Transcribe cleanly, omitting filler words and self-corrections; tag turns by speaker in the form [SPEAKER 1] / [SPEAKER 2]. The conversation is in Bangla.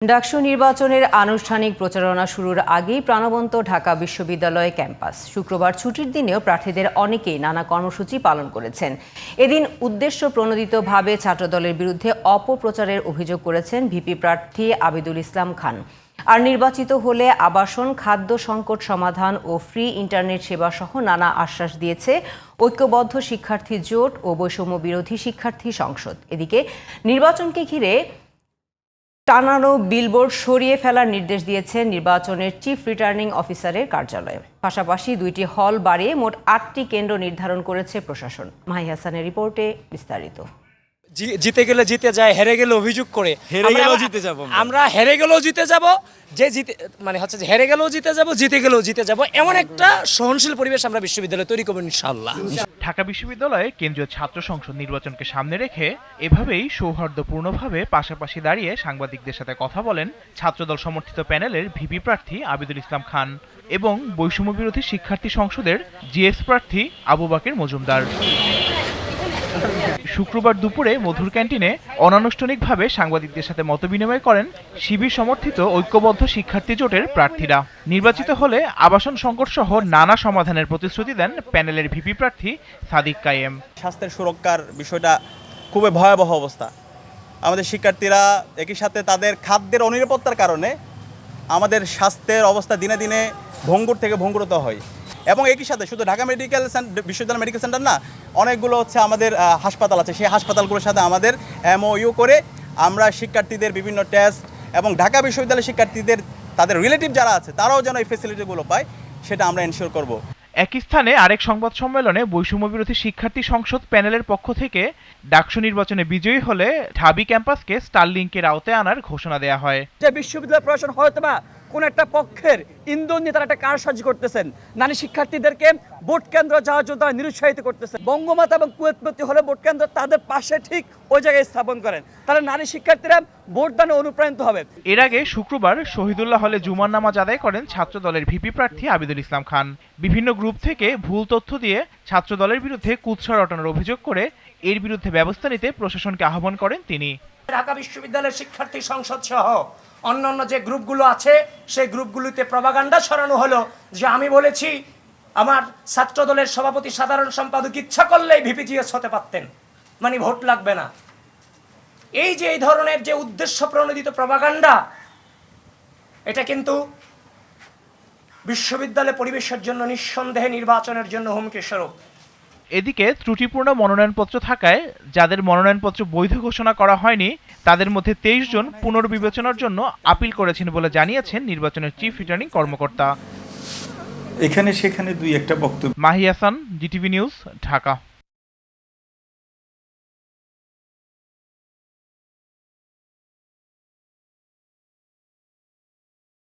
[SPEAKER 1] ডাকসু নির্বাচনের আনুষ্ঠানিক প্রচারণা শুরুর আগেই প্রাণবন্ত ঢাকা বিশ্ববিদ্যালয় ক্যাম্পাস। শুক্রবার ছুটির দিনেও প্রার্থীদের অনেকেই নানা কর্মসূচি পালন করেছেন। এদিন উদ্দেশ্য প্রণোদিতভাবে ছাত্রদলের বিরুদ্ধে অপপ্রচারের অভিযোগ করেছেন ভিপি প্রার্থী আবিদুল ইসলাম খান। আর নির্বাচিত হলে আবাসন, খাদ্য সংকট সমাধান ও ফ্রি ইন্টারনেট সেবা সহ নানা আশ্বাস দিয়েছে ঐক্যবদ্ধ শিক্ষার্থী জোট ও বৈষম্য বিরোধী শিক্ষার্থী সংসদ। এদিকে নির্বাচনকে ঘিরে টানানো বিলবোর্ড সরিয়ে ফেলার নির্দেশ দিয়েছে নির্বাচনের চিফ রিটার্নিং অফিসারের কার্যালয়। পাশাপাশি 2টি হল বাড়িয়ে মোট 8টি কেন্দ্র নির্ধারণ করেছে প্রশাসন। মাহি হাসানের রিপোর্টে বিস্তারিত।
[SPEAKER 2] জিতে গেলে জিতে যায়, হেরে গেলে অভিযোগ করে
[SPEAKER 3] হেরে গেলেও জিতে যাব,
[SPEAKER 2] আমরা হেরে গেলেও জিতে যাব, যে জিতে মানে হচ্ছে যে হেরে গেলেও জিতে যাব, জিতে গেলেও জিতে যাব, এমন একটা সহনশীল পরিবেশ আমরা বিশ্ববিদ্যালয়ে তৈরি করব ইনশাআল্লাহ।
[SPEAKER 4] ঢাকা বিশ্ববিদ্যালয়ে কেন্দ্রীয় ছাত্র সংসদ নির্বাচনকে সামনে রেখে এভাবেই সৌহার্দ্যপূর্ণভাবে পাশাপাশি দাঁড়িয়ে সাংবাদিকদের সাথে কথা বলেন ছাত্রদল সমর্থিত প্যানেলের ভিপি প্রার্থী আবিদুল ইসলাম খান এবং বৈষম্য বিরোধী শিক্ষার্থী সংসদের জিএস প্রার্থী আবু বাকের মজুমদার। শুক্রবার দুপুরে মধুর ক্যান্টিনে অনানুষ্ঠানিকভাবে সাংবাদিকদের সাথে মতবিনিময় করেন শিবির সমর্থিত ঐক্যবদ্ধ শিক্ষার্থী জোটের প্রার্থীরা। নির্বাচিত হলে আবাসন সংকট সহ নানা সমাধানের প্রতিশ্রুতি দেন প্যানেলের ভিপি প্রার্থী সাদিক কায়েম।
[SPEAKER 3] স্বাস্থ্যের সুরক্ষার বিষয়টা খুবই ভয়াবহ অবস্থা। আমাদের শিক্ষার্থীরা একই সাথে তাদের খাদ্যের অনিরাপত্তার কারণে আমাদের স্বাস্থ্যের অবস্থা দিনে দিনে ভঙ্গুর থেকে ভঙ্গুরতর হয়। এবং একই সাথে শুধু ঢাকা বিশ্ববিদ্যালয় মেডিকেল সেন্টার না, অনেকগুলো হচ্ছে আমাদের হাসপাতাল আছে। সেই হাসপাতালগুলোর সাথে আমাদের MOU করে আমরা শিক্ষার্থীদের বিভিন্ন টেস্ট এবং ঢাকা বিশ্ববিদ্যালয়ের শিক্ষার্থীদের তাদের রিলেটিভ যারা আছে তারাও যেন এই ফেসিলিটিগুলো পায়, সেটা আমরা এনশিওর করব।
[SPEAKER 4] একই স্থানে আরেক সংবাদ সম্মেলনে বৈষম্য বিরোধী শিক্ষার্থী সংসদ প্যানেলের পক্ষ থেকে ডাকসু নির্বাচনে বিজয়ী হলে ঢাবি ক্যাম্পাসকে স্টারলিংকের আওতায় আনার ঘোষণা দেওয়া হয়।
[SPEAKER 5] যে বিশ্ববিদ্যালয় প্রশাসন হয়তো বা কোন একটা পক্ষের ইন্ধন নিয়ে তারা একটা কারসাজি করতেছেন, নারী শিক্ষার্থীদেরকে ভোট কেন্দ্র যাওয়ার জন্য তারা নিরুৎসাহিত করতেছেন। বঙ্গমাতা এবং কুয়েতপতি হলে ভোট কেন্দ্র তাদের পাশে ঠিক ওই জায়গায় স্থাপন করেন, তারা নারী শিক্ষার্থীরা ভোটদানে অনুপ্রাণিত হবে।
[SPEAKER 4] এর আগে শুক্রবার শহীদুল্লাহ হলে জুমার নামাজ আদায় করেন ছাত্রদলের ভিপি প্রার্থী আবিদুল ইসলাম খান। বিভিন্ন গ্রুপ থেকে ভুল তথ্য দিয়ে ছাত্রদলের বিরুদ্ধে কুৎসা রটানোর অভিযোগ করে এর বিরুদ্ধে ব্যবস্থা নিতে প্রশাসনকে আহ্বান করেন তিনি।
[SPEAKER 2] ঢাকা বিশ্ববিদ্যালয়ের শিক্ষার্থী সংসদ সহ অন্যান্য যে গ্রুপগুলো আছে সেই গ্রুপগুলোতে প্রপাগান্ডা ছড়ানো হলো যে আমি বলেছি আমার ছাত্রদলের সভাপতি সাধারণ সম্পাদক ইচ্ছা করলেই ভিপিজিএস হতে পারতেন, মানে ভোট লাগবে না। এই যে এই ধরনের যে উদ্দেশ্য প্রণোদিত প্রপাগান্ডা, এটা কিন্তু বিশ্ববিদ্যালয় পরিবেশের জন্য নিঃসন্দেহে নির্বাচনের জন্য হুমকি স্বরূপ।
[SPEAKER 4] এদিকে ত্রুটিপূর্ণ মনোনয়নপত্র থাকায় যাদের মনোনয়নপত্র বৈধ ঘোষণা করা হয়নি তাদের মধ্যে 23 জন পুনর্বিবেচনার জন্য আপিল করেছেন বলে জানিয়েছেন নির্বাচনের চিফ রিটার্নিং কর্মকর্তা।
[SPEAKER 6] এখানে সেখানে দুই একটা বক্তব্য।
[SPEAKER 4] Mahi Hasan, GTV news, Dhaka.